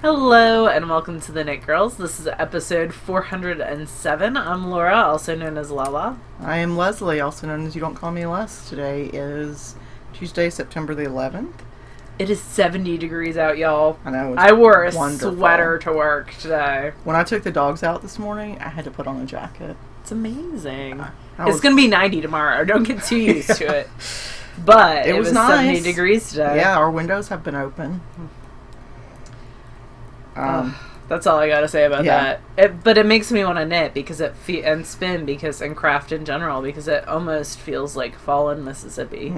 Hello and welcome to the Knit Girls. This is episode 407. I'm Laura, also known as Lala. I am Leslie, also known as You Don't Call Me Les. Today is Tuesday, September the 11th. It is 70 degrees out, y'all. I know. I wore a wonderful sweater to work today. When I took the dogs out this morning, I had to put on a jacket. It's amazing. It's going to be 90 tomorrow. Don't get too used to it. But it was nice. 70 degrees today. Yeah, our windows have been open. That's all I gotta say about that. But it makes me want to knit because and spin and craft in general because it almost feels like fall in Mississippi,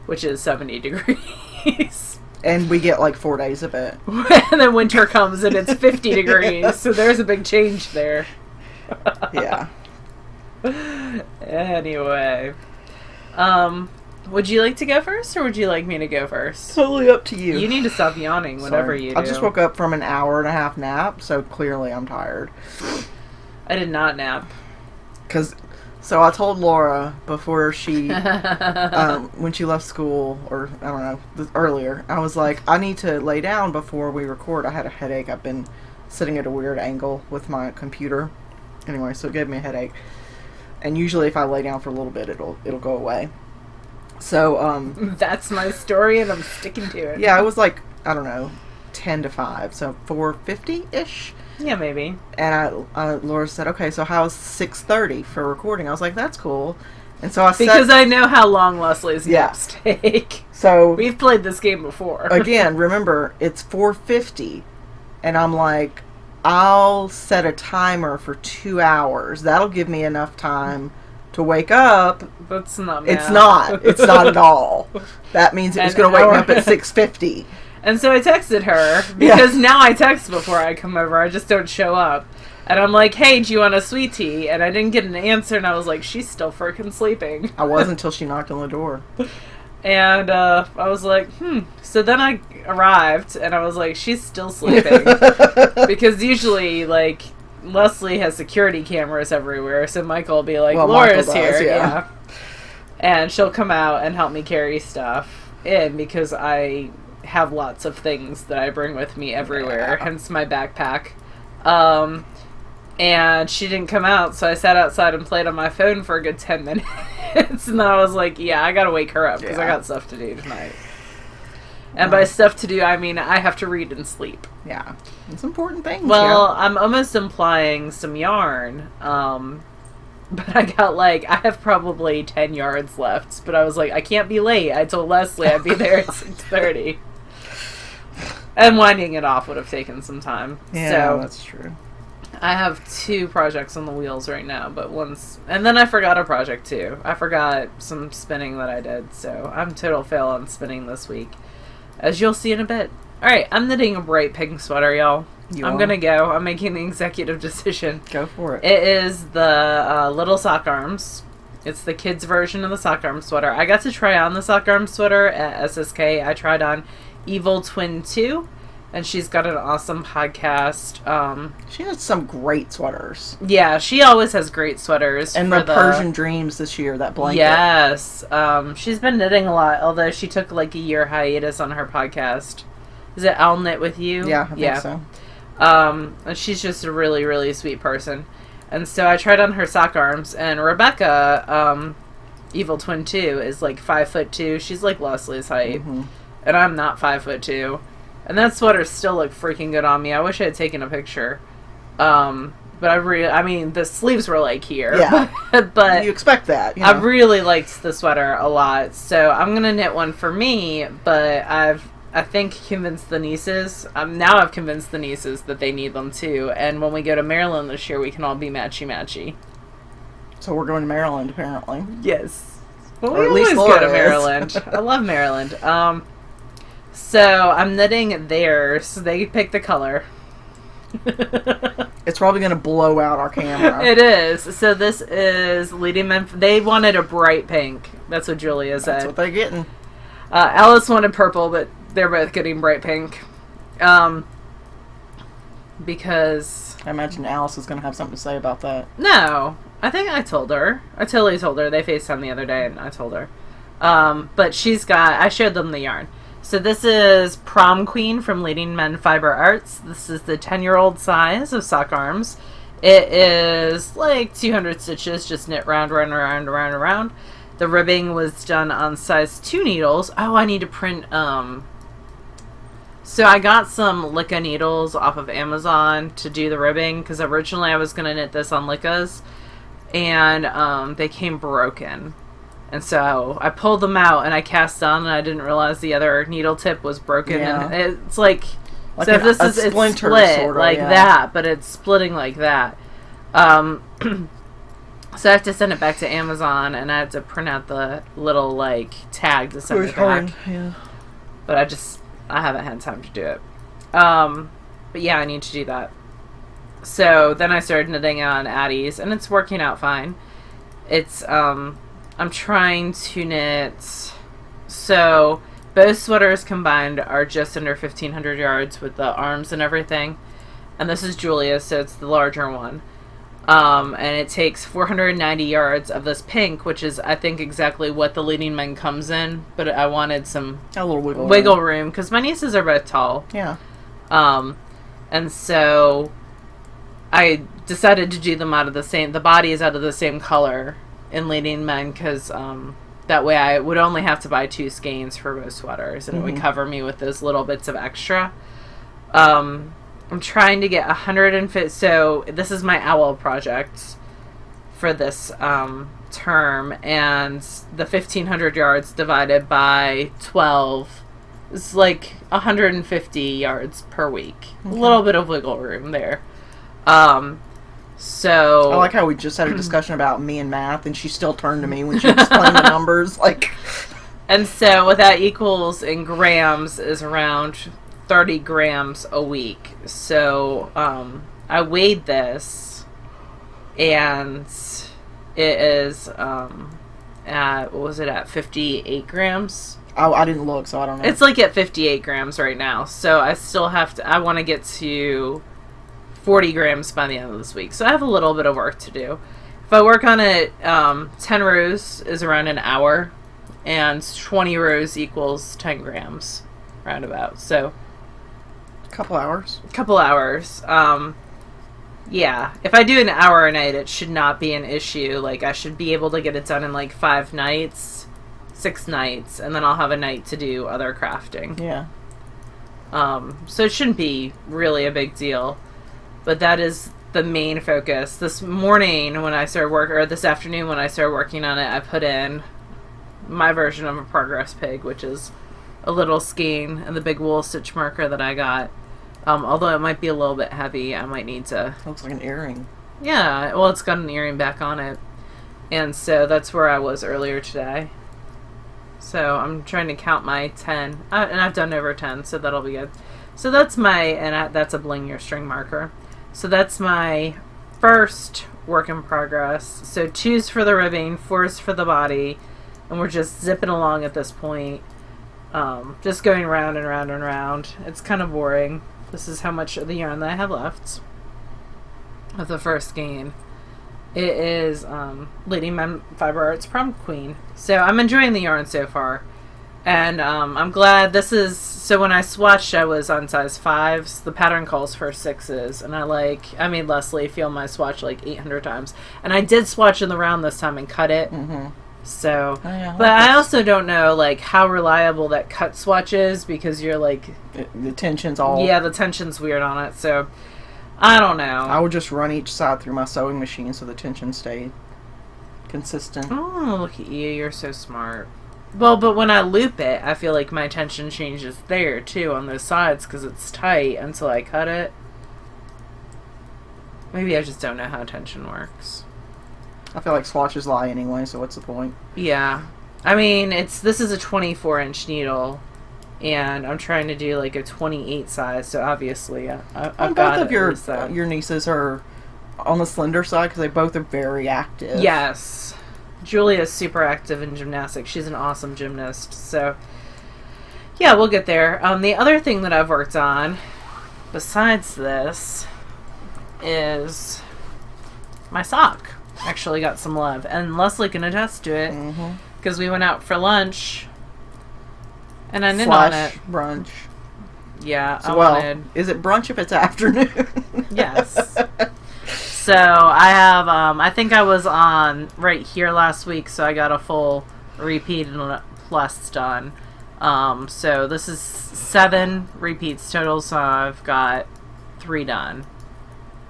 which is 70 degrees. And we get like 4 days of it. And then winter comes and it's 50 degrees, so there's a big change there. Yeah. Anyway, would you like to go first, or would you like me to go first? Totally up to you. You need to stop yawning whenever you do. I just woke up from an hour and a half nap, so clearly I'm tired. I did not nap. So I told Laura before she, when she left school, or I don't know, earlier, I was like, I need to lay down before we record. I had a headache. I've been sitting at a weird angle with my computer. Anyway, so it gave me a headache. And usually if I lay down for a little bit, it'll go away. So, that's my story, and I'm sticking to it. Yeah, it was like, I don't know, 10 to 5, so 4:50-ish. Yeah, maybe. And Laura said, okay, so how's 6:30 for recording? I was like, that's cool. And so Because I know how long Leslie's naps take. So we've played this game before. Again, remember, it's 4:50, and I'm like, I'll set a timer for 2 hours. That'll give me enough time to wake up. That's not math. It's not at all. That means it was going to wake me up at 6:50. And so I texted her, because now I text before I come over. I just don't show up. And I'm like, hey, do you want a sweet tea? And I didn't get an answer, and I was like, she's still freaking sleeping. I was until she knocked on the door. And I was like, So then I arrived, and I was like, she's still sleeping. Because usually, like, Leslie has security cameras everywhere, so Michael will be like, Laura's here. Yeah. And she'll come out and help me carry stuff in because I have lots of things that I bring with me everywhere, hence my backpack. And she didn't come out, so I sat outside and played on my phone for a good 10 minutes. And then I was like, I gotta wake her up because I got stuff to do tonight. And by stuff to do, I mean I have to read and sleep. Yeah. It's important things. Well, I'm almost implying some yarn. But I have probably 10 yards left. But I was like, I can't be late. I told Leslie I'd be there at 6:30. And winding it off would have taken some time. Yeah, that's true. I have 2 projects on the wheels right now, and then I forgot a project too. I forgot some spinning that I did, so I'm total fail on spinning this week, as you'll see in a bit. Alright, I'm knitting a bright pink sweater, y'all. I'm gonna go. I'm making the executive decision. Go for it. It is the little sock arms. It's the kids' version of the sock arm sweater. I got to try on the sock arm sweater at SSK. I tried on Evil Twin 2. And she's got an awesome podcast. She has some great sweaters. Yeah, she always has great sweaters. And the Persian Dreams this year, that blanket. Yes. She's been knitting a lot, although she took like a year hiatus on her podcast. Is it I'll Knit With You? Yeah, I think so. And she's just a really, really sweet person. And so I tried on her sock arms, and Rebecca, Evil Twin 2, is like 5'2". She's like Leslie's height. And I'm not 5'2". And that sweater still looked freaking good on me. I wish I had taken a picture. But the sleeves were like here. Yeah. But you expect that. You know? I really liked the sweater a lot. So I'm going to knit one for me, but I think convinced the nieces. Now I've convinced the nieces that they need them too. And when we go to Maryland this year, we can all be matchy-matchy. So we're going to Maryland, apparently. Yes. Well, or we at least always Florida go to Maryland. I love Maryland. So I'm knitting theirs. So they pick the color. It's probably going to blow out our camera. It is. So this is leading them. They wanted a bright pink. That's what Julia said. That's what they're getting. Alice wanted purple, but they're both getting bright pink. Because I imagine Alice is going to have something to say about that. No. I think I told her. I totally told her. They FaceTimed the other day, and I told her. But I showed them the yarn. So this is Prom Queen from Leading Men Fiber Arts. This is the 10-year-old size of sock arms. It is like 200 stitches, just knit round, round, round, round, round. The ribbing was done on size 2 needles. Oh, I need to print, so I got some Licca needles off of Amazon to do the ribbing, because originally I was going to knit this on Liccas, and they came broken. And so I pulled them out and I cast on, and I didn't realize the other needle tip was broken. Yeah. And it's like so an, this is splinter, it's split sort of, like that, but it's splitting like that. So I have to send it back to Amazon, and I have to print out the little like tag to send it back. Yeah. But I haven't had time to do it. But yeah, I need to do that. So then I started knitting on Addie's, and it's working out fine. It's I'm trying to knit, so both sweaters combined are just under 1,500 yards with the arms and everything. And this is Julia's, so it's the larger one. And it takes 490 yards of this pink, which is, I think, exactly what the Leading Men comes in. But I wanted a little wiggle room, because my nieces are both tall. Yeah. And so I decided to do them out of the body is out of the same color in Leading Men, because that way I would only have to buy 2 skeins for both sweaters, and it would cover me with those little bits of extra. I'm trying to get 150. So this is my owl project for this term, and the 1,500 yards divided by 12 is like 150 yards per week. Okay. A little bit of wiggle room there. So I like how we just had a discussion about me and math, and she still turned to me when she explained the numbers. Like, and so what that equals in grams is around 30 grams a week. So I weighed this, and it is at, what was it at, 58 grams? I didn't look, so I don't know. It's like at 58 grams right now. So I still have to, I want to get to 40 grams by the end of this week. So I have a little bit of work to do. If I work on it, 10 rows is around an hour, and 20 rows equals 10 grams, roundabout. So couple hours. Yeah, if I do an hour a night, it should not be an issue. Like, I should be able to get it done in like 5 nights, 6 nights, and then I'll have a night to do other crafting. Yeah. So it shouldn't be really a big deal, but that is the main focus. This morning when I started or this afternoon when I started working on it, I put in my version of a progress pig, which is a little skein and the big wool stitch marker that I got. Although it might be a little bit heavy, I might need to... Looks like an earring. Yeah, well, it's got an earring back on it. And so that's where I was earlier today. So I'm trying to count my 10. And I've done over 10, so that'll be good. So that's that's a bling your string marker. So that's my first work in progress. So 2's for the ribbing, 4's for the body. And we're just zipping along at this point. Just going round and round and round. It's kind of boring. This is how much of the yarn that I have left of the first skein. It is Leading Men Fiber Arts Prom Queen. So I'm enjoying the yarn so far. And I'm glad this is... So when I swatched, I was on size 5s. The pattern calls for 6s. And I made Leslie feel my swatch like 800 times. And I did swatch in the round this time and cut it. Mm-hmm. So, but I also don't know, like, how reliable that cut swatch is, because you're, like... The tension's all... Yeah, the tension's weird on it, so... I don't know. I would just run each side through my sewing machine so the tension stayed consistent. Oh, look at you. You're so smart. Well, but when I loop it, I feel like my tension changes there, too, on those sides, because it's tight until I cut it. Maybe I just don't know how tension works. I feel like swatches lie anyway, so what's the point? Yeah. I mean, this is a 24-inch needle, and I'm trying to do like a 28 size, so obviously I've got both of your nieces are on the slender side because they both are very active. Yes. Julia's super active in gymnastics. She's an awesome gymnast, so yeah, we'll get there. The other thing that I've worked on, besides this, is my sock. Actually got some love, and Leslie can attest to it because we went out for lunch And I knit on slash it. brunch. Yeah, So, I well, wanted... is it brunch if it's afternoon? Yes. So I have, I think I was on right here last week, so I got a full repeat and plus done. So this is 7 repeats total, so I've got 3 done.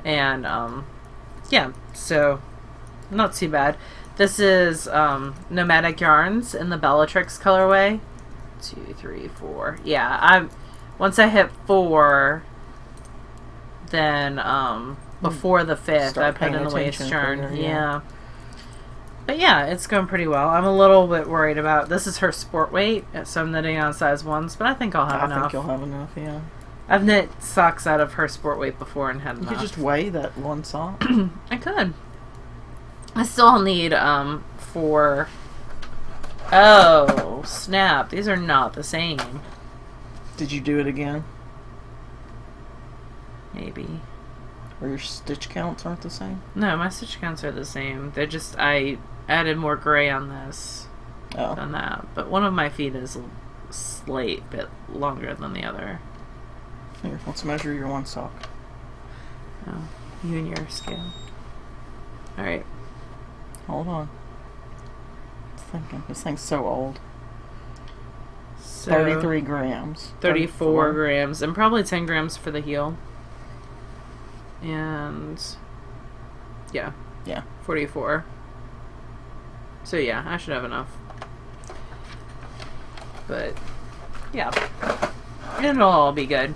And, yeah, so not too bad. This is Nomadic Yarns in the Bellatrix colorway. 2, 3, 4. Yeah, once I hit 4, then before the 5th, I put in the waist yarn. Yeah. But yeah, it's going pretty well. I'm a little bit worried about, this is her sport weight, so I'm knitting on size 1s, but I think I'll have enough. I think you'll have enough, yeah. I've knit socks out of her sport weight before and had enough. You could just weigh that one sock. I could. I still need 4. Oh, snap. These are not the same. Did you do it again? Maybe. Or your stitch counts aren't the same? No, my stitch counts are the same. They're just, I added more gray on this than that. But one of my feet is a slight bit longer than the other. Here, let's measure your one sock. Oh, you and your scale. Alright. Hold on. Thinking. This thing's so old. So 33 grams. 34 grams. And probably 10 grams for the heel. And yeah. Yeah. 44. So yeah, I should have enough. But yeah. It'll all be good.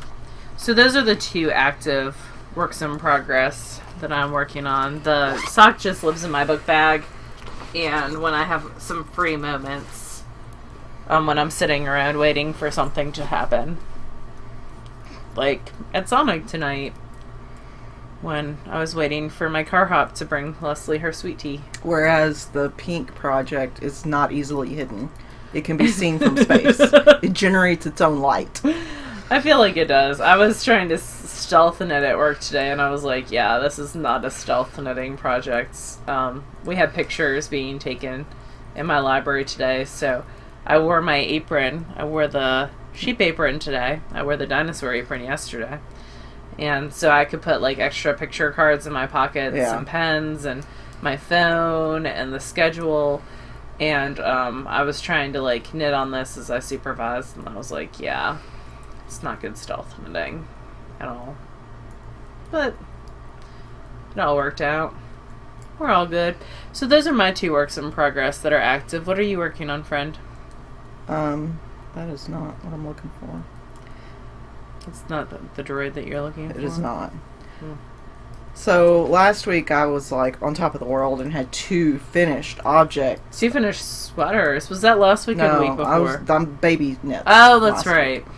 So those are the 2 active works in progress that I'm working on. The sock just lives in my book bag. And when I have some free moments, when I'm sitting around waiting for something to happen. Like at Sonic tonight, when I was waiting for my car hop to bring Leslie her sweet tea. Whereas the pink project is not easily hidden. It can be seen from space. It generates its own light. I feel like it does. I was trying to stealth knit at work today, and I was like, yeah, this is not a stealth knitting project. We had pictures being taken in my library today, so I wore my apron. I wore the sheep apron today. I wore the dinosaur apron yesterday. And so I could put, like, extra picture cards in my pockets and pens and my phone and the schedule. And I was trying to, like, knit on this as I supervised, and I was like, yeah, it's not good stealth knitting at all. But it all worked out. We're all good. So those are my 2 works in progress that are active. What are you working on, friend? That is not what I'm looking for. It's not the droid that you're looking for? It is not. So last week I was like on top of the world and had 2 finished objects. So you finished sweaters. Was that last week or the week before? I'm baby knits. Oh, that's right. Week.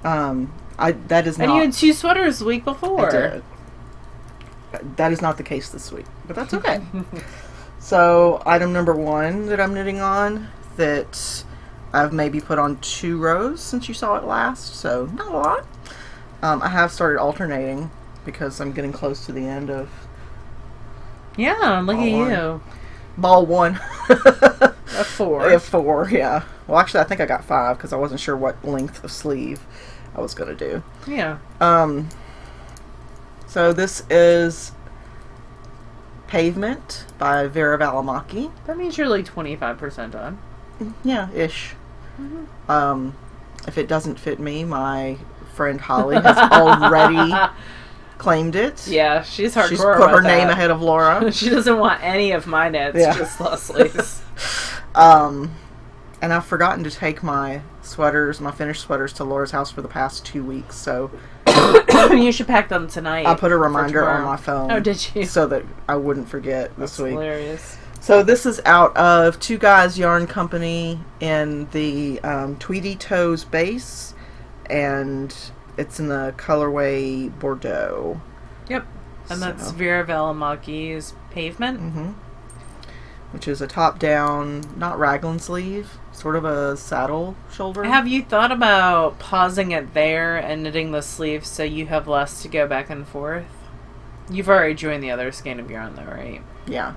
That is not. And you had 2 sweaters the week before. I did. That is not the case this week, but that's okay. So item number 1 that I'm knitting on, that I've maybe put on 2 rows since you saw it last, so not a lot. I have started alternating because I'm getting close to the end of. Yeah, look at you. Ball 1. A 4. A 4, yeah. Well, actually, I think I got 5 because I wasn't sure what length of sleeve I was going to do. Yeah. So this is Pavement by Vera Valimaki. That means you're like 25% done. Yeah, ish. Mm-hmm. If it doesn't fit me, my friend Holly has already claimed it. Yeah, she's hardcore. She's put her name ahead of Laura. She doesn't want any of my knits, just Leslie's. And I've forgotten to take my sweaters, my finished sweaters, to Laura's house for the past 2 weeks, so you should pack them tonight. I put a reminder on my phone. Oh, did you? So that I wouldn't forget this week. Hilarious. So this is out of Two Guys Yarn Company in the Tweedy Toes base, and it's in the colorway Bordeaux. Yep. And that's Vera Valimaki's Pavement. Mm-hmm. Which is a top-down, not raglan sleeve, sort of a saddle shoulder. Have you thought about pausing it there and knitting the sleeve so you have less to go back and forth? You've already joined the other skein of yarn though, right? Yeah.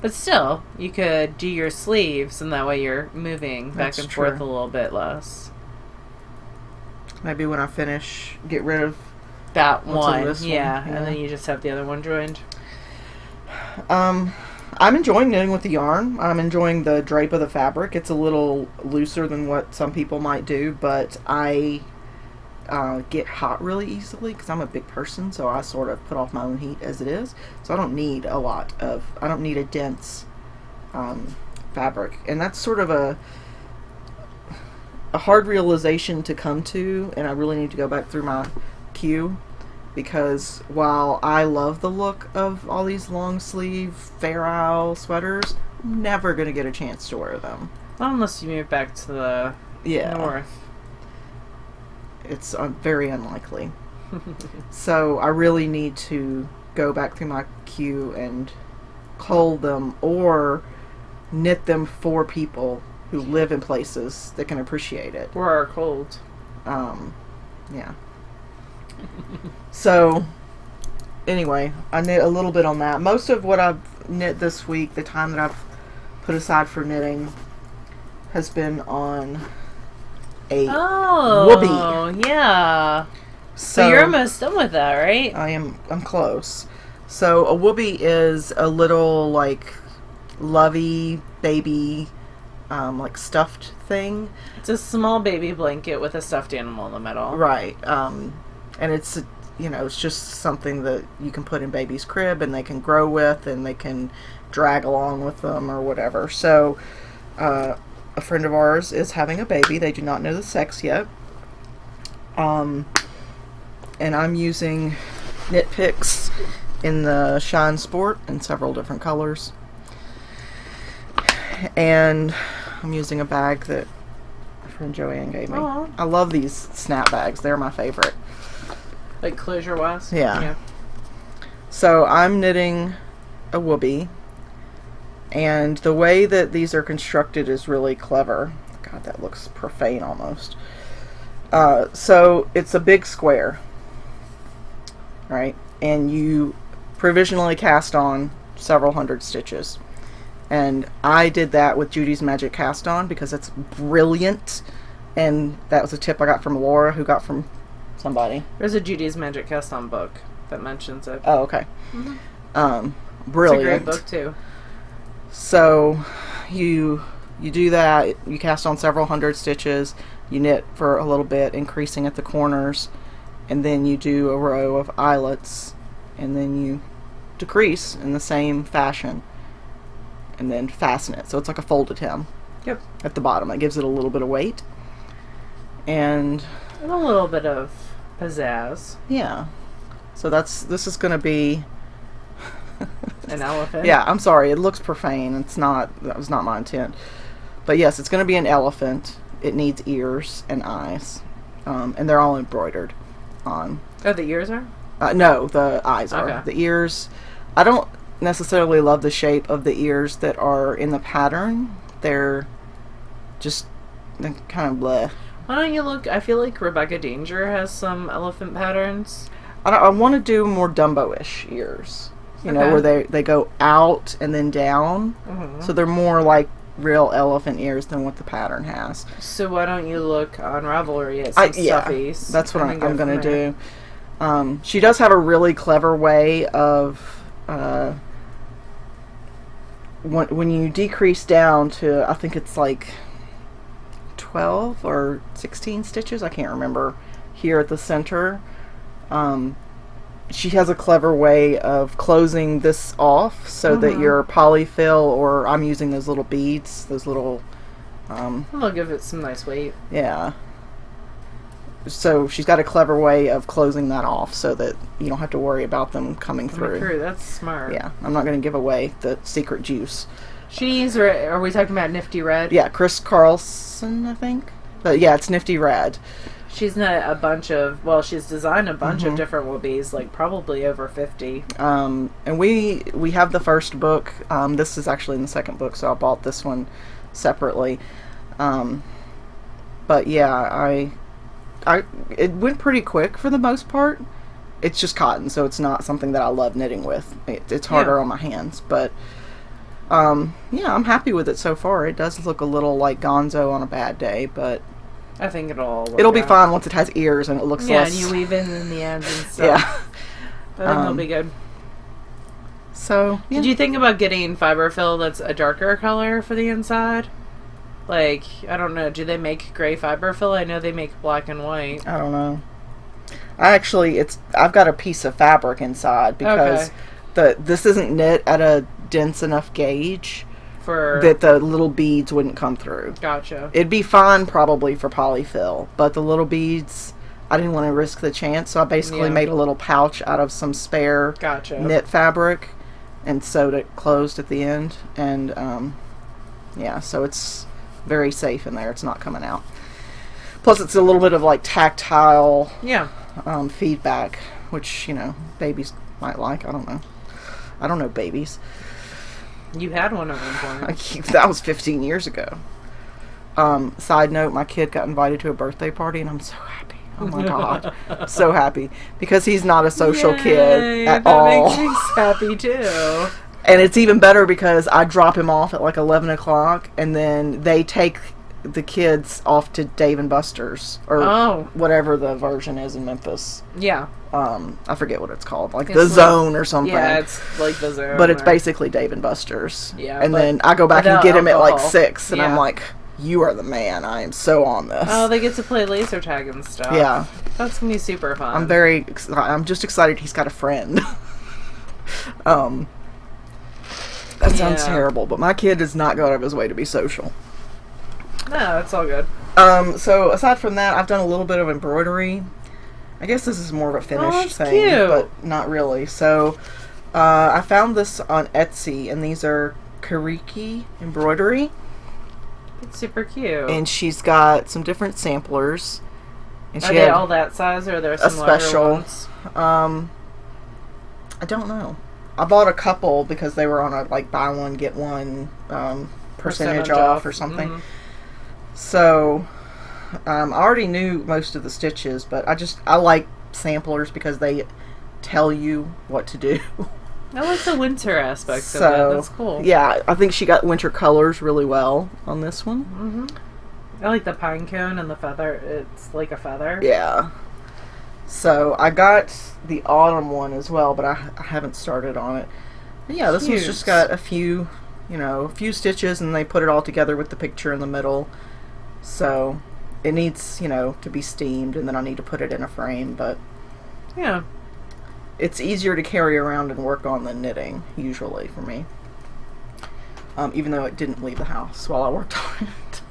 But still, you could do your sleeves, and that way you're moving back and forth a little bit less. Maybe when I finish, get rid of that one. This yeah, one. And then you just have the other one joined. I'm enjoying knitting with the yarn. I'm enjoying the drape of the fabric. It's a little looser than what some people might do, but I get hot really easily because I'm a big person, so I sort of put off my own heat as it is. So I don't need a dense fabric, and that's sort of a hard realization to come to, and I really need to go back through my queue, because while I love the look of all these long sleeve Fair Isle sweaters, I'm never going to get a chance to wear them. Not unless you move back to the north. It's very unlikely. So I really need to go back through my queue and cull them or knit them for people who live in places that can appreciate it. Or are cold. Yeah. So, anyway, I knit a little bit on that. Most of what I've knit this week, the time that I've put aside for knitting, has been on a whoopee. Oh, yeah. So you're almost done with that, right? I'm close. So a whoopee is a little like lovey baby like stuffed thing. It's a small baby blanket with a stuffed animal in the middle. Right. And it's it's just something that you can put in baby's crib and they can grow with and they can drag along with them or whatever. So a friend of ours is having a baby. They do not know the sex yet. And I'm using knit picks in the Shine Sport in several different colors. And I'm using a bag that my friend Joanne gave me. Aww. I love these snap bags. They're my favorite. Like closure-wise? Yeah. So I'm knitting a whoopee. And the way that these are constructed is really clever. God, that looks profane almost. So it's a big square. Right? And you provisionally cast on several hundred stitches. And I did that with Judy's Magic Cast On because it's brilliant. And that was a tip I got from Laura, who got from somebody. There's a Judy's Magic Cast On book that mentions it. Oh, okay. Mm-hmm. Brilliant. It's a great book, too. So you do that. You cast on several hundred stitches. You knit for a little bit, increasing at the corners. And then you do a row of eyelets. And then you decrease in the same fashion. And then fasten it. So it's like a folded hem. Yep. At the bottom. That gives it a little bit of weight. And a little bit of pizzazz. Yeah. So this is going to be an elephant. Yeah, I'm sorry. It looks profane. That was not my intent. But yes, it's going to be an elephant. It needs ears and eyes. And they're all embroidered on. Oh, the ears are? No, the eyes are. Okay. The ears, I don't necessarily love the shape of the ears that are in the pattern. They're kind of bleh. Why don't you look? I feel like Rebecca Danger has some elephant patterns. I want to do more Dumbo-ish ears. You know, where they go out and then down. Mm-hmm. So they're more like real elephant ears than what the pattern has. So why don't you look on Ravelry at some stuffies? That's what I'm going to do. She does have a really clever way of when you decrease down to, I think it's like 12 or 16 stitches, I can't remember, here at the center. She has a clever way of closing this off so that your polyfill, or I'm using those little beads, those little... They'll give it some nice weight. Yeah. So she's got a clever way of closing that off so that you don't have to worry about them coming through. That's smart. Yeah. I'm not going to give away the secret juice. Are we talking about Nifty Red? Yeah, Chris Carlson, I think. But yeah, it's Nifty Red. She's knit she's designed a bunch of different whoopies, like probably over 50. And we have the first book. This is actually in the second book, so I bought this one separately. But yeah, it went pretty quick for the most part. It's just cotton, so it's not something that I love knitting with. It's harder on my hands, but Yeah, I'm happy with it so far. It does look a little like Gonzo on a bad day, but I think it'll be fine once it has ears and it looks less... and you weave in the end and stuff. Yeah. I think it'll be good. So, yeah. Did you think about getting fiber fill that's a darker color for the inside? Like, I don't know, do they make gray fiber fill? I know they make black and white. I don't know. I've got a piece of fabric inside because this isn't knit at a dense enough gauge that the little beads wouldn't come through. Gotcha. It'd be fine probably for polyfill, but the little beads, I didn't want to risk the chance, so I basically made a little pouch out of some spare knit fabric and sewed it closed at the end, and so it's very safe in there. It's not coming out. Plus, it's a little bit of like tactile feedback, which, you know, babies might like. I don't know. I don't know babies. You had one at one point. That was 15 years ago. Side note, my kid got invited to a birthday party, and I'm so happy. Oh my God. I'm so happy. Because he's not a social kid at all. That makes me happy too. And it's even better because I drop him off at like 11 o'clock, and then they take the kids off to Dave & Buster's, or whatever the version is in Memphis. Yeah. I forget what it's called, like the Zone or something. Yeah, it's like the Zone. But it's basically Dave & Buster's. Yeah. And then I go back and get him at like 6, and I'm like, you are the man. I am so on this. Oh, they get to play laser tag and stuff. Yeah. That's going to be super fun. I'm just excited he's got a friend. That sounds terrible, but my kid does not go out of his way to be social. No, it's all good. So aside from that, I've done a little bit of embroidery. I guess this is more of a finished thing, cute. But not really. So I found this on Etsy, and these are Kariki embroidery. It's super cute. And she's got some different samplers. And Are they all that size, or are there some special ones? I don't know. I bought a couple because they were on a like buy one get one percentage off or something. Mm-hmm. So I already knew most of the stitches, but I like samplers because they tell you what to do. I like the winter aspects of it. That's cool. Yeah, I think she got winter colors really well on this one. Mm-hmm. I like the pine cone and the feather. It's like a feather. Yeah. So I got the autumn one as well, but I haven't started on it. But yeah, this one's just got a few stitches, and they put it all together with the picture in the middle. So it needs, to be steamed, and then I need to put it in a frame, but yeah, it's easier to carry around and work on than knitting, usually, for me. Even though it didn't leave the house while I worked on it.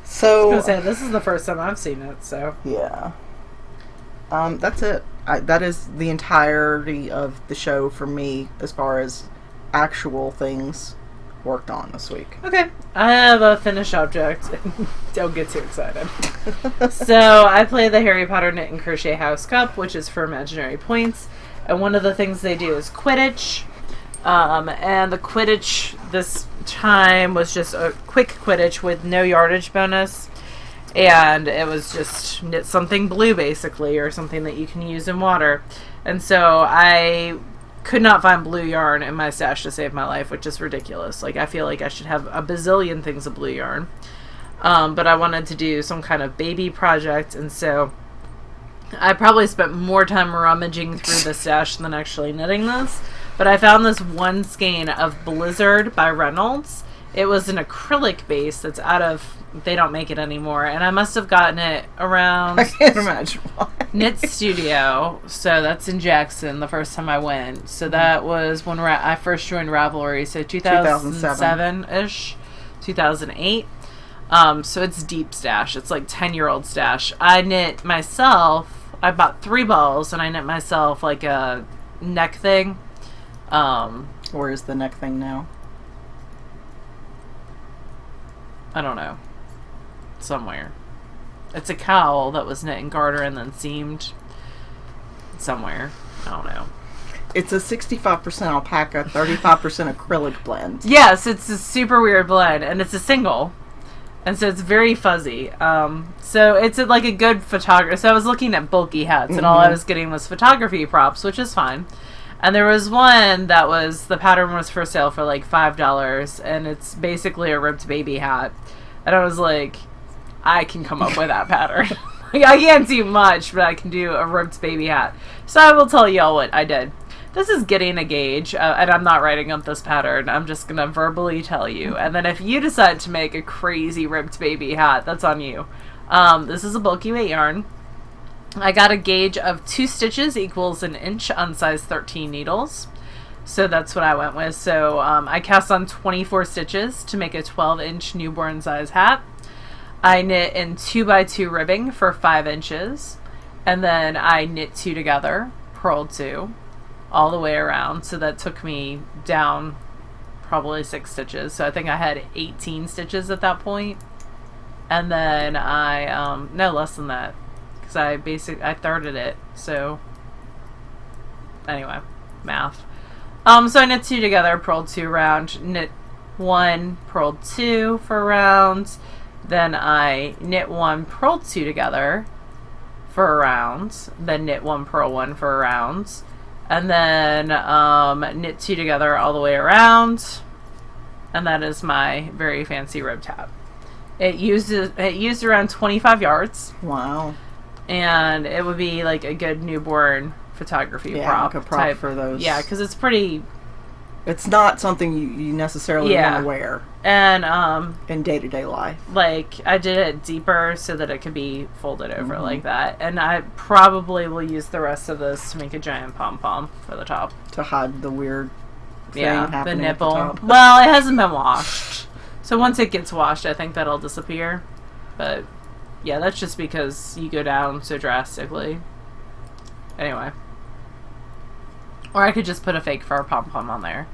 So I was gonna say, this is the first time I've seen it, so yeah. That's it. That is the entirety of the show for me as far as actual things worked on this week. Okay. I have a finished object. Don't get too excited. So I play the Harry Potter Knit and Crochet House Cup, which is for imaginary points. And one of the things they do is Quidditch. And the Quidditch this time was just a quick Quidditch with no yardage bonus. And it was just knit something blue, basically, or something that you can use in water. And so I could not find blue yarn in my stash to save my life, which is ridiculous. Like, I feel like I should have a bazillion things of blue yarn. But I wanted to do some kind of baby project, and so I probably spent more time rummaging through the stash than actually knitting this. But I found this one skein of Blizzard by Reynolds. It was an acrylic base that's out of... They don't make it anymore. And I must have gotten it around... I can't imagine why. Knit Studio. So that's in Jackson the first time I went. So that was when I first joined Ravelry. So 2007-ish. 2008. So it's deep stash. It's like 10-year-old stash. I knit myself... I bought 3 balls and I knit myself like a neck thing. Where is the neck thing now? I don't know. Somewhere. It's a cowl that was knit in garter and then seamed somewhere. I don't know. It's a 65% alpaca, 35% acrylic blend. Yes, it's a super weird blend, and it's a single. And so it's very fuzzy. So it's like a good photography. So I was looking at bulky hats, and all I was getting was photography props, which is fine. And there was one that was, the pattern was for sale for like $5, and it's basically a ribbed baby hat. And I was like, I can come up with that pattern. Like, I can't do much, but I can do a ribbed baby hat. So I will tell y'all what I did. This is getting a gauge, and I'm not writing up this pattern. I'm just going to verbally tell you. And then if you decide to make a crazy ribbed baby hat, that's on you. This is a bulky weight yarn. I got a gauge of 2 stitches equals an inch on size 13 needles. So that's what I went with. So I cast on 24 stitches to make a 12-inch newborn size hat. I knit in 2x2 ribbing for 5 inches. And then I knit 2 together, purled 2, all the way around. So that took me down probably 6 stitches. So I think I had 18 stitches at that point. And then I, no, less than that. I thirded it, so anyway, math. So I knit 2 together, purled 2 around, knit 1, purled 2 for a round, then I knit 1, purled 2 together for a round, then knit 1, purl 1 for a round, and then knit 2 together all the way around, and that is my very fancy ribbed hat. It used around 25 yards. Wow. And it would be like a good newborn photography prop. Like a prop type for those. Yeah, because it's pretty... It's not something you necessarily want to wear. And, in day-to-day life. Like, I did it deeper so that it could be folded over like that. And I probably will use the rest of this to make a giant pom-pom for the top. To hide the weird thing the happening nipple. at the top. Well, it hasn't been washed. So once it gets washed, I think that'll disappear. But... yeah, that's just because you go down so drastically. Anyway. Or I could just put a fake fur pom-pom on there.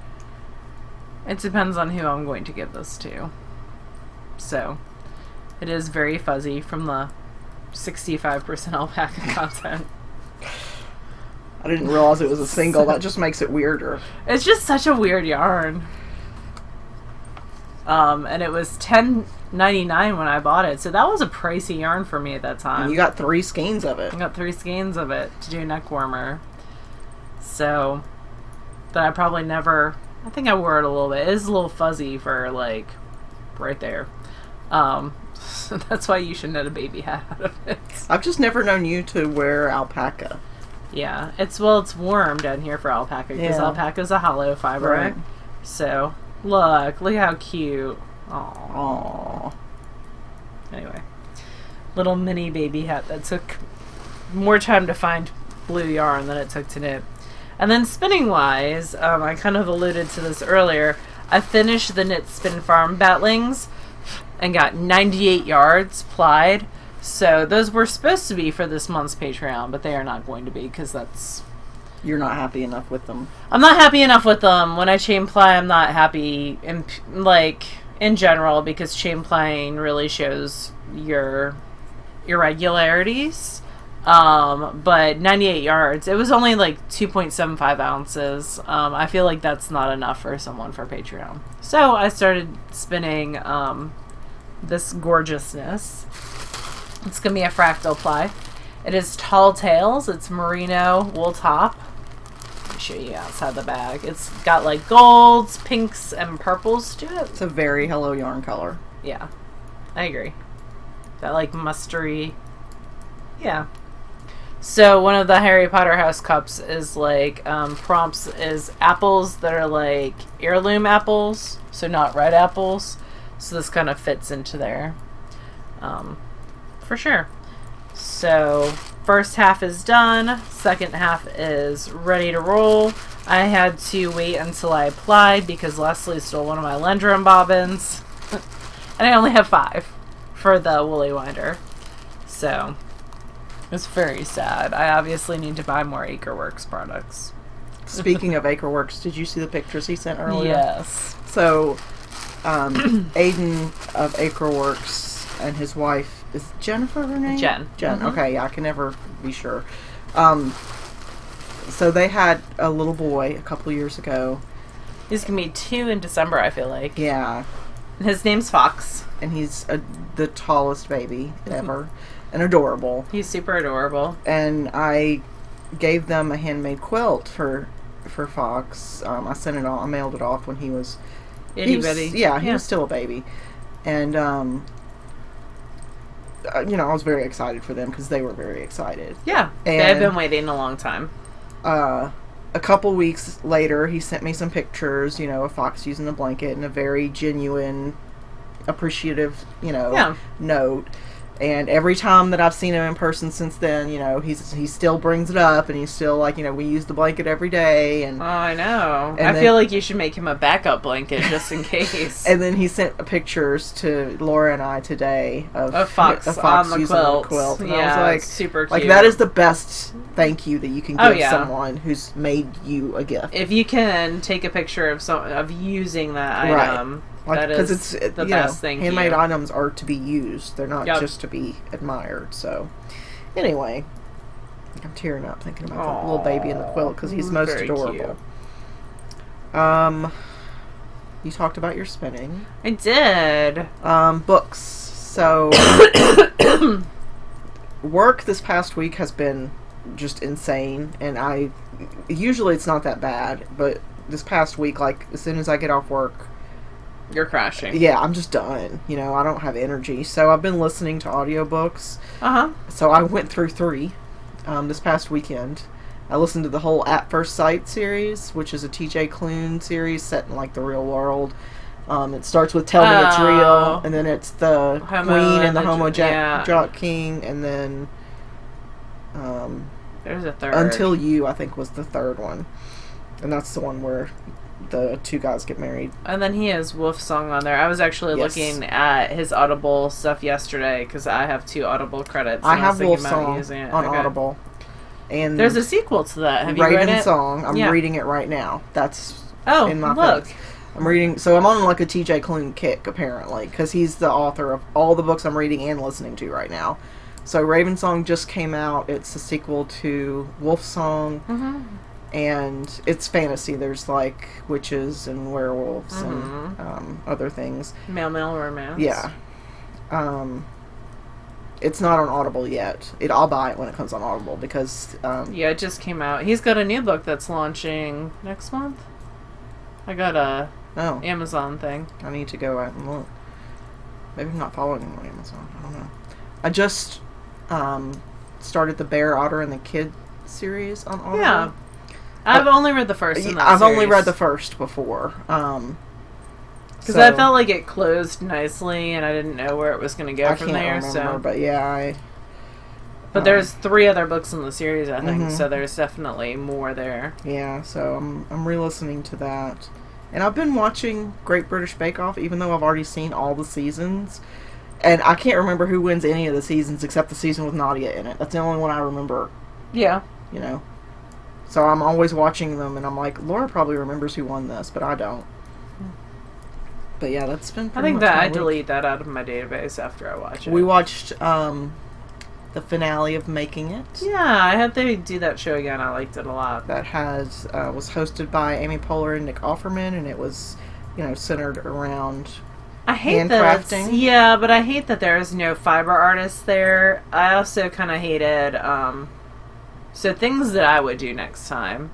It depends on who I'm going to give this to. So, it is very fuzzy from the 65% alpaca content. I didn't realize it was a single. That just makes it weirder. It's just such a weird yarn. And it was $10.99 when I bought it, so that was a pricey yarn for me at that time. And you got 3 skeins of it. I got 3 skeins of it to do a neck warmer. So, but I probably never... I think I wore it a little bit. It is a little fuzzy for, like, right there. So that's why you should knit a baby hat out of it. I've just never known you to wear alpaca. Yeah, it's warm down here for alpaca, because alpaca's a hollow fiber. Right. So... Look how cute. Aww. Anyway. Little mini baby hat that took more time to find blue yarn than it took to knit. And then spinning wise, I kind of alluded to this earlier. I finished the Knit Spin Farm batlings and got 98 yards plied. So those were supposed to be for this month's Patreon, but they are not going to be because that's... You're not happy enough with them. I'm not happy enough with them. When I chain ply, I'm not happy in general, because chain plying really shows your irregularities. But 98 yards, it was only like 2.75 ounces. I feel like that's not enough for someone for Patreon. So I started spinning this gorgeousness. It's going to be a fractal ply. It is Tall Tales. It's merino wool top. Let me show you outside the bag. It's got like golds, pinks, and purples to it. It's a very Hello Yarn color. Yeah, I agree. That like mustardy. Yeah. So one of the Harry Potter house cups is like prompts is apples that are like heirloom apples, so not red apples. So this kind of fits into there, for sure. So first half is done, second half is ready to roll. I had to wait until I applied because Leslie stole one of my Lendrum bobbins. And I only have 5 for the woolly winder. So it's very sad. I obviously need to buy more Acreworks products. Speaking of Acreworks, did you see the pictures he sent earlier? Yes. So Aiden of Acreworks and his wife, is Jennifer her name? Jen. Mm-hmm. Okay, yeah, I can never be sure. So they had a little boy a couple years ago. He's going to be 2 in December, I feel like. Yeah. And his name's Fox. And he's the tallest baby ever. And adorable. He's super adorable. And I gave them a handmade quilt for for Fox. I sent it off. I mailed it off when he was... Itty bitty. Yeah, he was still a baby. And, you know, I was very excited for them because they were very excited. Yeah, and they've been waiting a long time. A couple weeks later, he sent me some pictures, you know, of Fox using the blanket and a very genuine, appreciative, you know, note. And every time that I've seen him in person since then, you know, he still brings it up, and he's still like, you know, we use the blanket every day. And oh, I know. I feel like you should make him a backup blanket just in case. And then he sent pictures to Laura and I today of Fox on the using quilt. The quilt. And yeah, I was like, super cute. Like, that is the best thank you that you can give someone who's made you a gift. If you can take a picture of using that item. Like, that is the best thing. Handmade items are to be used. They're not just to be admired. So, anyway, I'm tearing up thinking about the little baby in the quilt because he's most adorable. Cute. You talked about your spinning. I did. Books. So, work this past week has been just insane, and usually it's not that bad, but this past week, like, as soon as I get off work, you're crashing. Yeah, I'm just done. You know, I don't have energy. So I've been listening to audiobooks. Uh-huh. So I went through 3 this past weekend. I listened to the whole At First Sight series, which is a TJ Klune series set in, like, the real world. It starts with Tell Me It's Real, and then it's the Queen and the Homo Jock King, and then... there's a third. Until You, I think, was the third one. And that's the one where... the 2 guys get married. And then he has Wolf Song on there. I was actually looking at his Audible stuff yesterday because I have 2 Audible credits. I have Wolf Song on Audible. And there's a sequel to that. Have you read it? Raven Song. I'm reading it right now. That's in my look. thing. I'm reading, so I'm on like a TJ Klune kick apparently because he's the author of all the books I'm reading and listening to right now. So Raven Song just came out. It's a sequel to Wolf Song. Mm-hmm. And it's fantasy. There's, like, witches and werewolves and other things. Male romance. Yeah. It's not on Audible yet. I'll buy it when it comes on Audible because... yeah, it just came out. He's got a new book that's launching next month. I got a Amazon thing. I need to go out and look. Maybe I'm not following him on Amazon. I don't know. I just started the Bear, Otter, and the Kid series on Audible. Yeah. I've only read the first in that I've series. only read the first before. Because I felt like it closed nicely, and I didn't know where it was going to go from there. Remember, but yeah, But there's 3 other books in the series, I think, so there's definitely more there. Yeah, so I'm re-listening to that. And I've been watching Great British Bake Off, even though I've already seen all the seasons. And I can't remember who wins any of the seasons except the season with Nadia in it. That's the only one I remember. Yeah. You know? So I'm always watching them, and I'm like, Laura probably remembers who won this, but I don't. But yeah, that's been pretty much I delete that out of my database after I watch it. We watched the finale of Making It. Yeah, I hope they do that show again. I liked it a lot. That was hosted by Amy Poehler and Nick Offerman, and it was, you know, centered around handcrafting. Yeah, but I hate that there is no fiber artist there. I also kind of hated... So things that I would do next time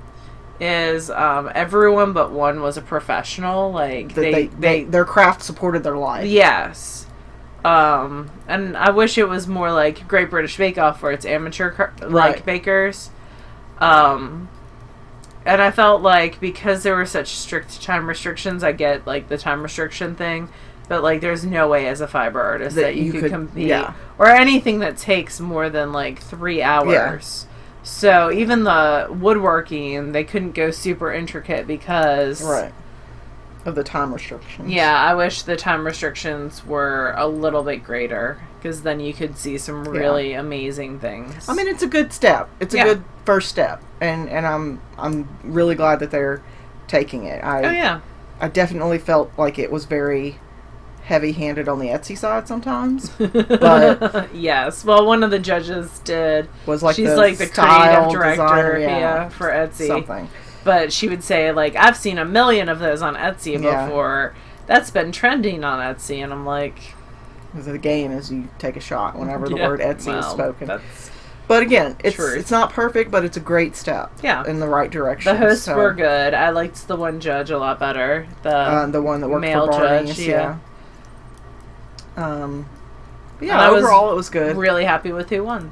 is everyone but one was a professional. Like their craft supported their life. Yes. And I wish it was more like Great British Bake Off where it's amateur bakers. And I felt like because there were such strict time restrictions, I get like the time restriction thing. But like there's no way as a fiber artist that you could compete. Yeah. Or anything that takes more than like 3 hours. Yeah. So even the woodworking, they couldn't go super intricate because... Right. Of the time restrictions. Yeah, I wish the time restrictions were a little bit greater, because then you could see some really amazing things. I mean, it's a good step. It's a good first step. And I'm really glad that they're taking it. I definitely felt like it was very... heavy-handed on the Etsy side sometimes, but yes. Well, one of the judges she's like the creative director for Etsy. Something. But she would say like, I've seen a million of those on Etsy before. That's been trending on Etsy, and I'm like, the game is you take a shot whenever the word Etsy is spoken. But again, Truth. it's not perfect, but it's a great step. Yeah. In the right direction. The hosts were good. I liked the one judge a lot better. The one that worked male for Barney. judge, yeah. But yeah, overall it was good. Really happy with who won.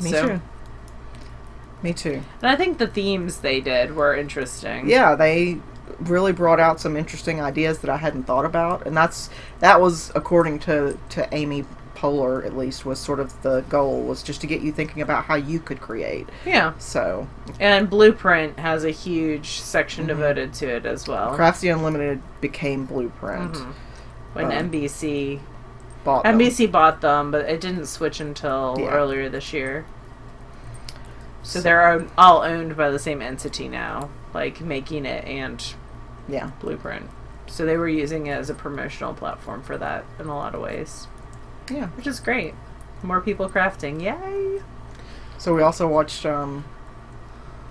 Me too. And I think the themes they did were interesting. Yeah, they really brought out some interesting ideas that I hadn't thought about, and that was according to Amy Poehler, at least, was sort of the goal, was just to get you thinking about how you could create. Yeah. So. And Blueprint has a huge section devoted to it as well. Craftsy Unlimited became Blueprint. When NBC bought them. NBC bought them, but it didn't switch until earlier this year. So they're all owned by the same entity now, like Making It and Blueprint. So they were using it as a promotional platform for that in a lot of ways. Yeah. Which is great. More people crafting. Yay! So we also watched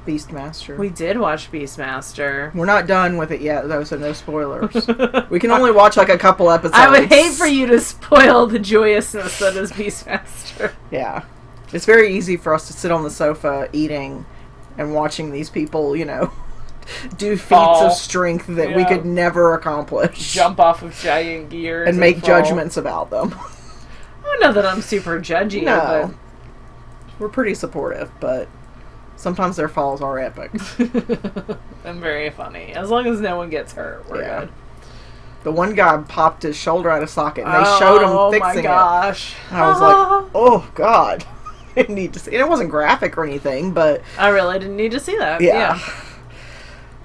Beastmaster. We did watch Beastmaster. We're not done with it yet, though, so no spoilers. We can only watch like a couple episodes. I would hate for you to spoil the joyousness that is Beastmaster. Yeah. It's very easy for us to sit on the sofa eating and watching these people, do feats of strength that we could never accomplish. Jump off of giant gears. And make judgments about them. I don't know that I'm super judgy. No. But we're pretty supportive, but sometimes their falls are epic. And very funny. As long as no one gets hurt, we're good. The one guy popped his shoulder out of socket, and they showed him fixing it. Oh my gosh. And I was like, oh, God. I didn't need to see it. It wasn't graphic or anything, but... I really didn't need to see that. Yeah.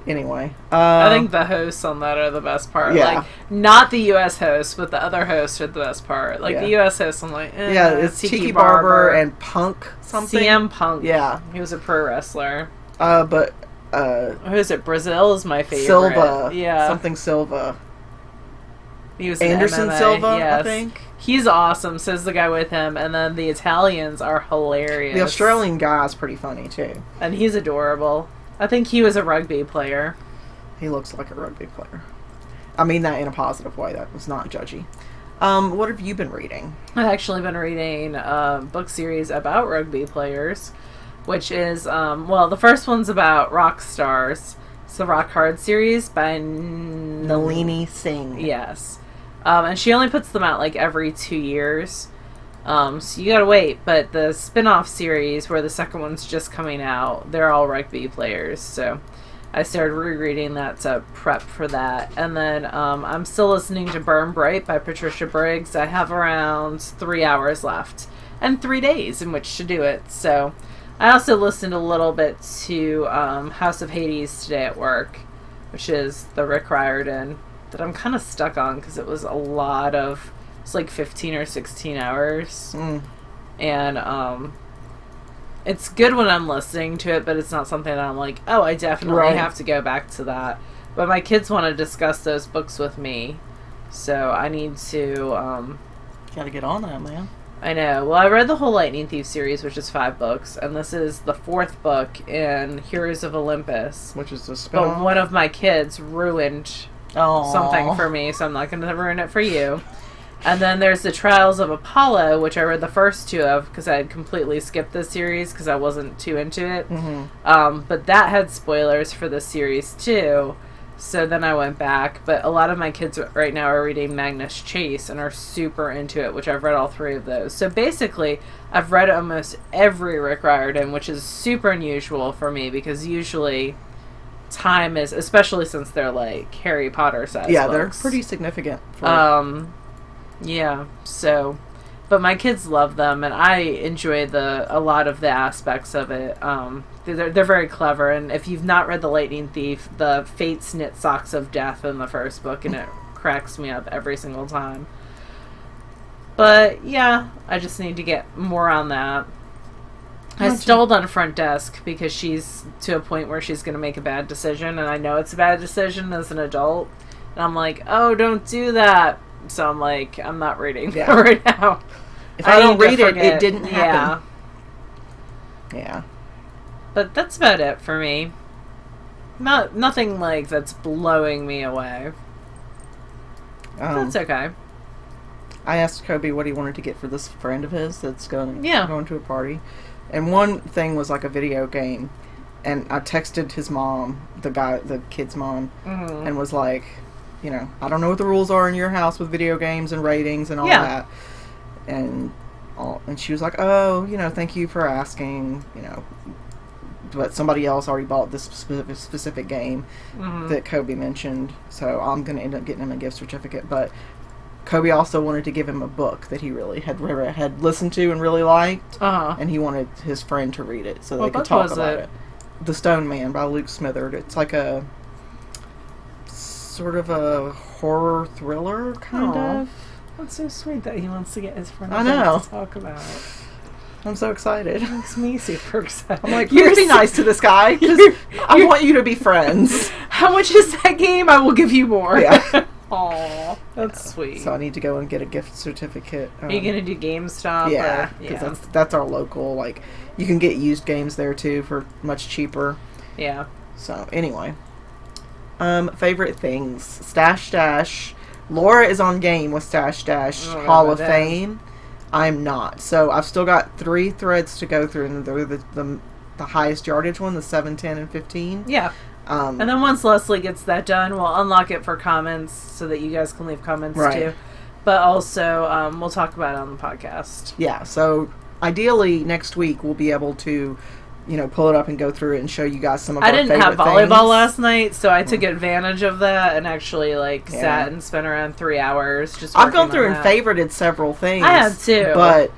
Anyway. I think the hosts on that are the best part. Yeah. Like, not the U.S. hosts, but the other hosts are the best part. Like, the U.S. hosts, I'm like, it's Tiki Barber and Punk something. CM Punk. Yeah. He was a pro wrestler. But... who is it? Brazil is my favorite. Silva. Yeah. Something Silva. He was Anderson MMA. Silva, yes. I think. He's awesome, says the guy with him. And then the Italians are hilarious. The Australian guy is pretty funny, too. And he's adorable. I think he was a rugby player. He looks like a rugby player. I mean that in a positive way. That was not judgy. What have you been reading? I've actually been reading a book series about rugby players, which is, the first one's about rock stars. It's the Rock Hard series by Nalini Singh. Yes. And she only puts them out like every 2 years. So you gotta wait. But the spin-off series, where the second one's just coming out, they're all rugby players. So I started rereading that to prep for that. And then I'm still listening to Burn Bright by Patricia Briggs. I have around 3 hours left. And 3 days in which to do it. So I also listened a little bit to House of Hades today at work, which is the Rick Riordan that I'm kind of stuck on because it was a lot of... It's like 15 or 16 hours. And it's good when I'm listening to it, but it's not something that I'm like, oh, I definitely have to go back to that. But my kids want to discuss those books with me, so I need to... Gotta get on that, man. I know. Well, I read the whole Lightning Thief series, which is 5 books, and this is the 4th book in Heroes of Olympus. Which is the spin-off. But one of my kids ruined something for me, so I'm not going to ruin it for you. And then there's the Trials of Apollo, which I read the first 2 of because I had completely skipped this series because I wasn't too into it. But that had spoilers for the series too. So then I went back. But a lot of my kids right now are reading Magnus Chase and are super into it, which I've read all 3 of those. So basically, I've read almost every Rick Riordan, which is super unusual for me because usually time is, especially since they're like Harry Potter size books. They're pretty significant for yeah, so, but my kids love them, and I enjoy a lot of the aspects of it. They're very clever, and if you've not read The Lightning Thief, the Fates Knit Socks of Death in the first book, and it cracks me up every single time. But, yeah, I just need to get more on that. I stalled on front desk because she's to a point where she's going to make a bad decision, and I know it's a bad decision as an adult, and I'm like, oh, don't do that. So I'm like, I'm not reading that right now. If I don't read it, it didn't happen. Yeah. But that's about it for me. Nothing like that's blowing me away. That's okay. I asked Kobe what he wanted to get for this friend of his that's going to a party. And one thing was like a video game, and I texted his mom, the kid's mom, and was like, you know, I don't know what the rules are in your house with video games and ratings and all that. And she was like, oh, you know, thank you for asking, you know, but somebody else already bought this specific game that Kobe mentioned, so I'm going to end up getting him a gift certificate. But Kobe also wanted to give him a book that he really had listened to and really liked, and he wanted his friend to read it so they could talk about it. The Stone Man by Luke Smitherd. It's like a sort of a horror thriller, kind of. That's so sweet that he wants to get his friend to talk about it. I'm so excited. It makes me super excited. I'm like, you be nice to this guy, because I want you to be friends. How much is that game? I will give you more. Yeah. Aw, that's sweet. So I need to go and get a gift certificate. Are you going to do GameStop? Yeah, because that's our local, like, you can get used games there, too, for much cheaper. Yeah. So, anyway. Favorite things. Stash Dash. Laura is on game with Stash Dash Hall of Fame. I'm not. So, I've still got 3 threads to go through, and they're the highest yardage one, the 7, 10, and 15. Yeah. And then once Leslie gets that done, we'll unlock it for comments so that you guys can leave comments too. But also, we'll talk about it on the podcast. Yeah, so ideally next week we'll be able to, you know, pull it up and go through it and show you guys some of our favorite things. I didn't have volleyball last night, so I took advantage of that and actually, like, sat and spent around 3 hours just working I've gone through on and favorited several things. I have too. But,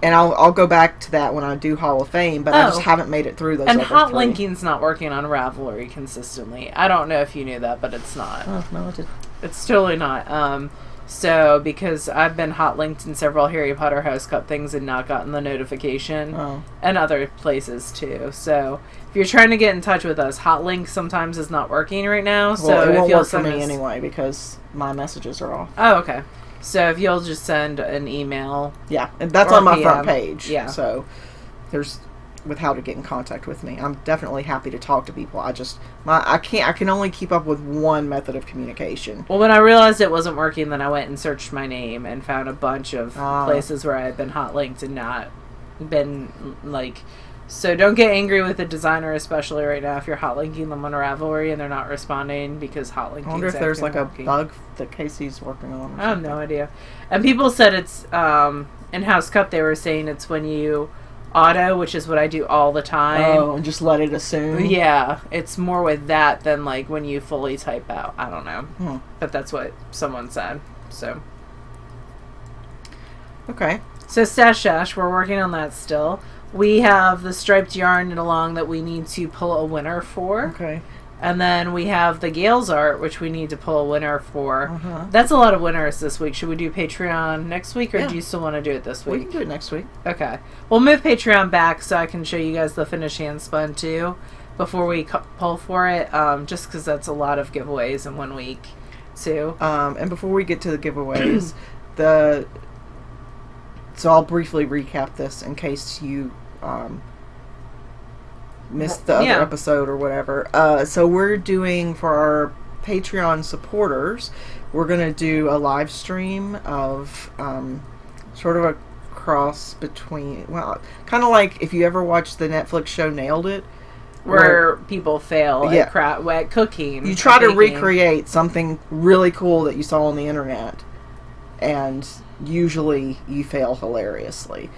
and I'll go back to that when I do Hall of Fame, but I just haven't made it through those and other hot 3. linking's not working on Ravelry consistently. I don't know if you knew that, but it's not. Oh, no, it didn't. It's totally not. So, because I've been hot linked in several Harry Potter House Cup things and not gotten the notification. And other places, too. So, if you're trying to get in touch with us, hot link sometimes is not working right now. So well, it won't if you'll work for me anyway, because my messages are off. Oh, okay. So, if you'll just send an email. Yeah, and that's on my front page. Yeah. So, there's with how to get in contact with me. I'm definitely happy to talk to people. I can only keep up with one method of communication. Well, when I realized it wasn't working, then I went and searched my name and found a bunch of places where I had been hot linked and not been, like... So don't get angry with the designer, especially right now, if you're hot linking them on Ravelry and they're not responding, because hot linking. I wonder if there's like a bug that Casey's working on. I have no idea. And people said it's in House Cup. They were saying it's when you auto, which is what I do all the time. Oh, and just let it assume. Yeah, it's more with that than like when you fully type out. I don't know, but that's what someone said. So okay. So Stash Dash, we're working on that still. We have the striped yarn knit along that we need to pull a winner for. Okay. And then we have the Gales art, which we need to pull a winner for. That's a lot of winners this week. Should we do Patreon next week, or do you still want to do it this week? We can do it next week. Okay. We'll move Patreon back so I can show you guys the finished hand spun too before we pull for it, just because that's a lot of giveaways in 1 week too. And before we get to the giveaways, so I'll briefly recap this in case you missed the other episode or whatever. So we're doing, for our Patreon supporters, we're going to do a live stream of sort of a cross between, well, kind of like if you ever watched the Netflix show Nailed It, where people fail at cooking. You try to recreate something really cool that you saw on the internet, and usually you fail hilariously.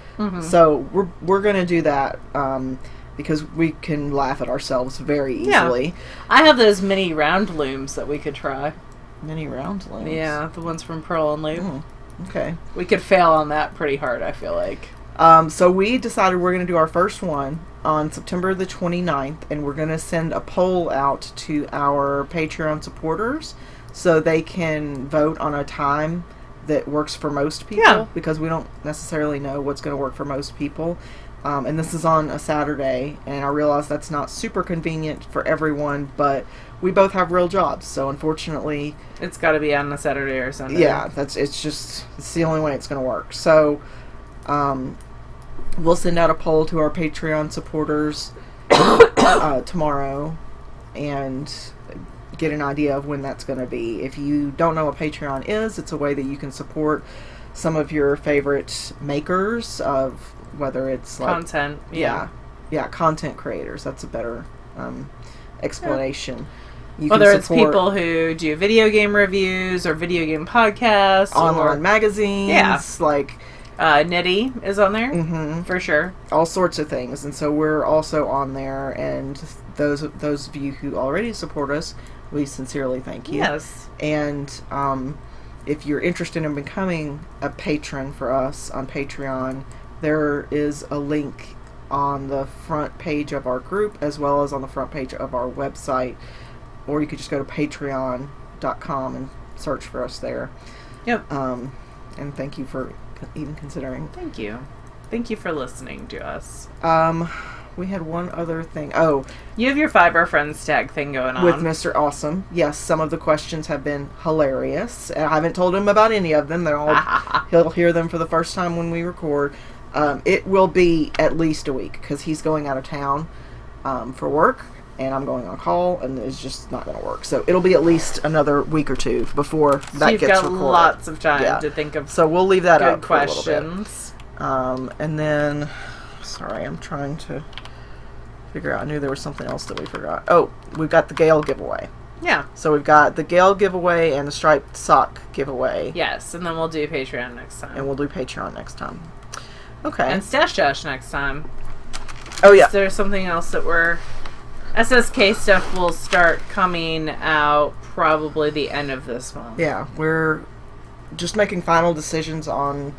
So we're going to do that because we can laugh at ourselves very easily. Yeah. I have those mini round looms that we could try. Mini round looms? Yeah, the ones from Pearl and Loom. Okay. We could fail on that pretty hard, I feel like. So we decided we're going to do our first one on September the 29th, and we're going to send a poll out to our Patreon supporters so they can vote on a time that works for most people, because we don't necessarily know what's going to work for most people. And this is on a Saturday, and I realize that's not super convenient for everyone, but we both have real jobs, so unfortunately... It's got to be on a Saturday or Sunday. Yeah, it's the only way it's going to work. So, we'll send out a poll to our Patreon supporters tomorrow, and get an idea of when that's going to be. If you don't know what Patreon is, it's a way that you can support some of your favorite makers of whether it's like content. Yeah, content creators. That's a better explanation. You whether can it's people who do video game reviews or video game podcasts, online magazines, like Nitty is on there for sure. All sorts of things, and so we're also on there. And those of you who already support us, we sincerely thank you. Yes, and if you're interested in becoming a patron for us on Patreon, there is a link on the front page of our group as well as on the front page of our website. Or you could just go to patreon.com and search for us there. Yep. And thank you for even considering. Thank you. Thank you for listening to us. We had one other thing. Oh. You have your Fiber Friends tag thing going on. With Mr. Awesome. Yes, some of the questions have been hilarious. I haven't told him about any of them. They're all he'll hear them for the first time when we record. It will be at least a week because he's going out of town for work. And I'm going on call, and it's just not going to work. So it'll be at least another week or two before that gets recorded. You've got lots of time to think of. So we'll leave that up for questions. A little bit. And then, sorry, I'm trying to figure out. I knew there was something else that we forgot. Oh, we've got the Gale giveaway. Yeah. So we've got the Gale giveaway and the striped sock giveaway. Yes, and then we'll do Patreon next time. And we'll do Patreon next time. Okay. And Stash Dash next time. Oh yeah. Is there something else that we're... SSK stuff will start coming out probably the end of this month. Yeah, we're just making final decisions on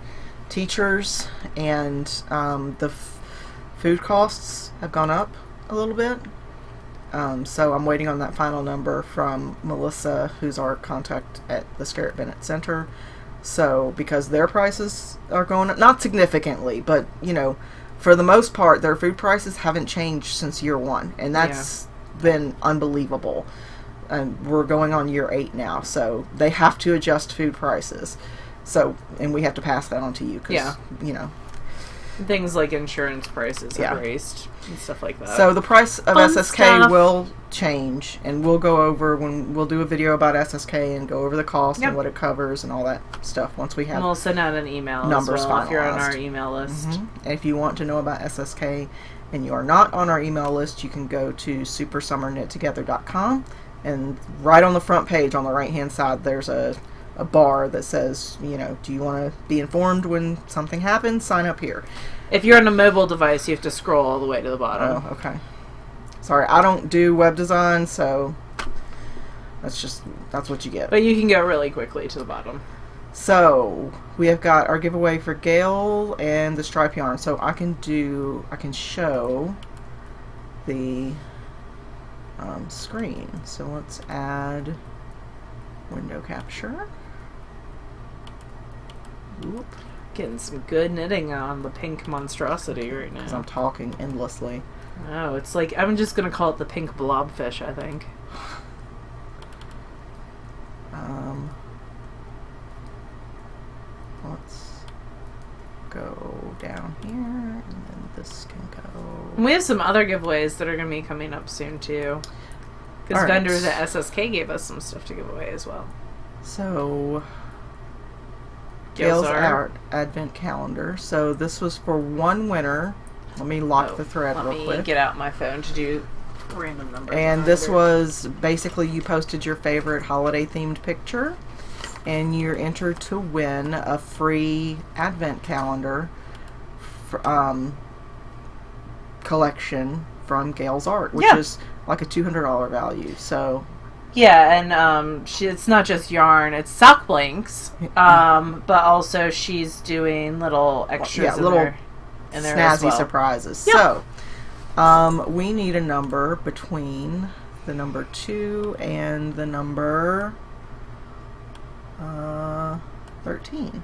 teachers, and the food costs have gone up a little bit. So I'm waiting on that final number from Melissa, who's our contact at the Scarlett Bennett Center. So, because their prices are going up, not significantly, but, you know, for the most part, their food prices haven't changed since year one, and that's been unbelievable. And we're going on year 8 now, so they have to adjust food prices. So, and we have to pass that on to you, because, you know. Things like insurance prices have raised and stuff like that. So the price of SSK will change, and we'll go over when we'll do a video about SSK and go over the cost and what it covers and all that stuff once we have. And we'll send out an email numbers as well finalized. if you're on our email list. And if you want to know about SSK and you are not on our email list, you can go to supersummerknittogether.com, and right on the front page on the right hand side there's a bar that says, you know, do you want to be informed when something happens? Sign up here. If you're on a mobile device, you have to scroll all the way to the bottom. Oh, okay. Sorry, I don't do web design, so that's what you get. But you can go really quickly to the bottom. So, we have got our giveaway for Gale and the stripe yarn. So I can show the screen. So let's add window capture. Whoop. Getting some good knitting on the pink monstrosity right now. Because I'm talking endlessly. Oh, it's like, I'm just going to call it the pink blobfish, I think. Let's go down here, and then this can go... And we have some other giveaways that are going to be coming up soon, too. Because vendors at SSK gave us some stuff to give away as well. So... Gale's Art Advent Calendar. So this was for one winner. Let me lock the thread real quick. Let me get out my phone to do random numbers. And this was basically you posted your favorite holiday themed picture, and you're entered to win a free Advent calendar collection from Gale's Art, which is like a $200 value. So. Yeah, and it's not just yarn; it's sock blanks. But also she's doing little extras in there snazzy as well. Surprises. Yep. So, we need a number between the number 2 and the number 13.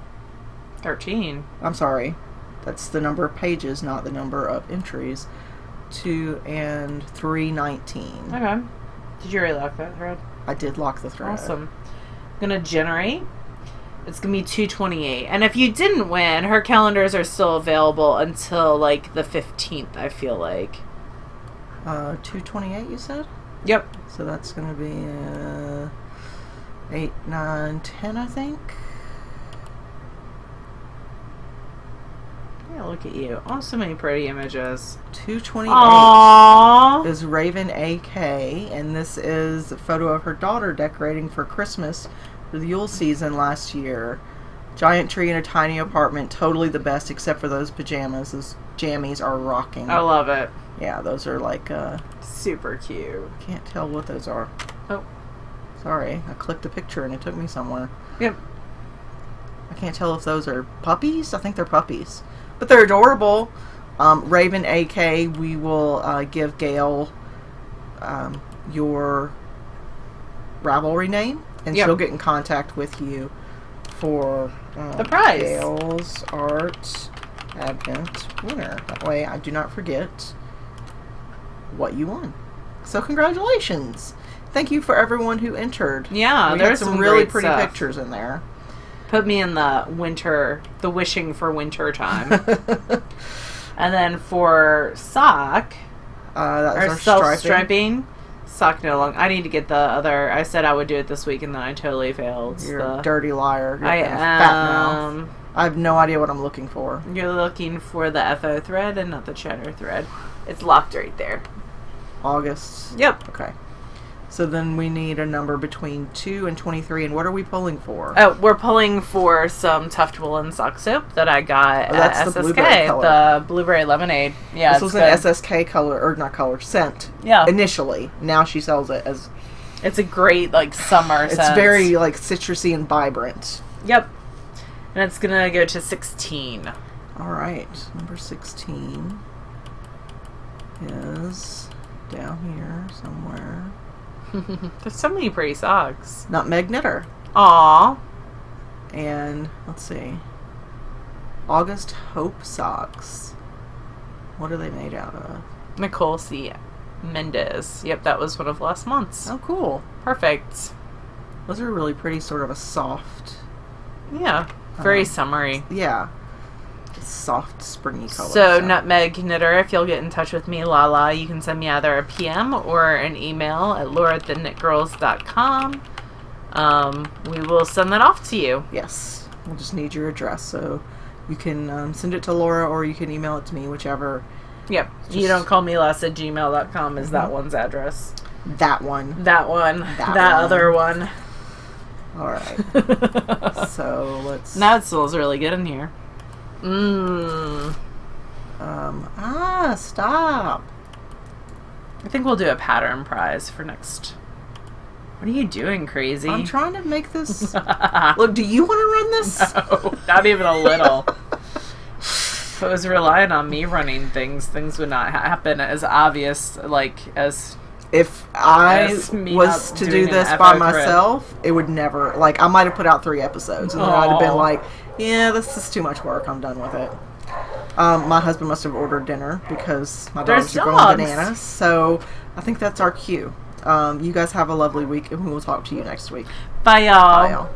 13. I'm sorry, that's the number of pages, not the number of entries. 2 and 319. Okay. Did you already lock that thread? I did lock the thread. Awesome. I'm going to generate. It's going to be 228. And if you didn't win, her calendars are still available until, like, the 15th, I feel like. 228, you said? Yep. So that's going to be 8, 9, 10, I think. Yeah, Oh, look at you. Oh, so many pretty images. 228 Aww. is Raven AK, and this is a photo of her daughter decorating for Christmas for the Yule season last year. Giant tree in a tiny apartment, totally the best except for those pajamas. Those jammies are rocking. I love it. Yeah, those are like, super cute. can't tell what those are. Oh. Sorry, I clicked a picture and it took me somewhere. Yep. I can't tell if those are puppies. I think they're puppies. But they're adorable. Raven AK, we will give Gail your Ravelry name, and she'll get in contact with you for the prize. Gail's Art Advent winner. That way I do not forget what you won. So congratulations. Thank you for everyone who entered. Yeah, we there's got some some really great pretty stuff. pictures in there. Put me in the wishing for winter time. And then for sock, That or was our self-striping, sock no long. I need to get the other. I said I would do it this week, and then I totally failed. You're a dirty liar. You're I a fat mouth. I have no idea what I'm looking for. You're looking for the FO thread and not the cheddar thread. It's locked right there. August. Yep. Okay. So then we need a number between 2 and 23, and what are we pulling for? Oh, we're pulling for some Tuft Woolen sock soap that I got that's at the SSK, blueberry color. the blueberry lemonade. Yeah, this was an SSK color, or not color, scent. Yeah. Initially. Now she sells it as... It's a great, like, summer scent. It's very, like, citrusy and vibrant. Yep. And it's going to go to 16. All right. Number 16 is down here somewhere. There's so many pretty socks. Nutmeg Knitter. Aww. And, let's see. August Hope Socks. What are they made out of? Nicole C. Mendez. Yep, that was one of last month's. Oh, cool. Perfect. Those are really pretty, sort of a soft... Yeah. Very summery. Yeah. Soft, springy color. So, Nutmeg Knitter, if you'll get in touch with me, Lala, you can send me either a PM or an email at laura@TheKnitGirlls.com. We will send that off to you. Yes. We'll just need your address. So you can send it to Laura or you can email it to me, whichever. Yep. You don't call me less at gmail.com is that one's address. That one. That one. That one. Other one. All right. So let's... Now it smells really good in here. Stop. I think we'll do a pattern prize for next... What are you doing, crazy? I'm trying to make this... Look, do you want to run this? No, not even a little. If it was relying on me running things would not happen as obvious, like, as... If I Yes, me was not to do doing this an by FO thread. myself, it would never... Like, I might have put out 3 episodes, and then I'd have been Aw. like, yeah, this is too much work. I'm done with it. My husband must have ordered dinner because my There's dogs are going dogs. bananas. So I think that's our cue. You guys have a lovely week, and we will talk to you next week. Bye, y'all. Bye, y'all.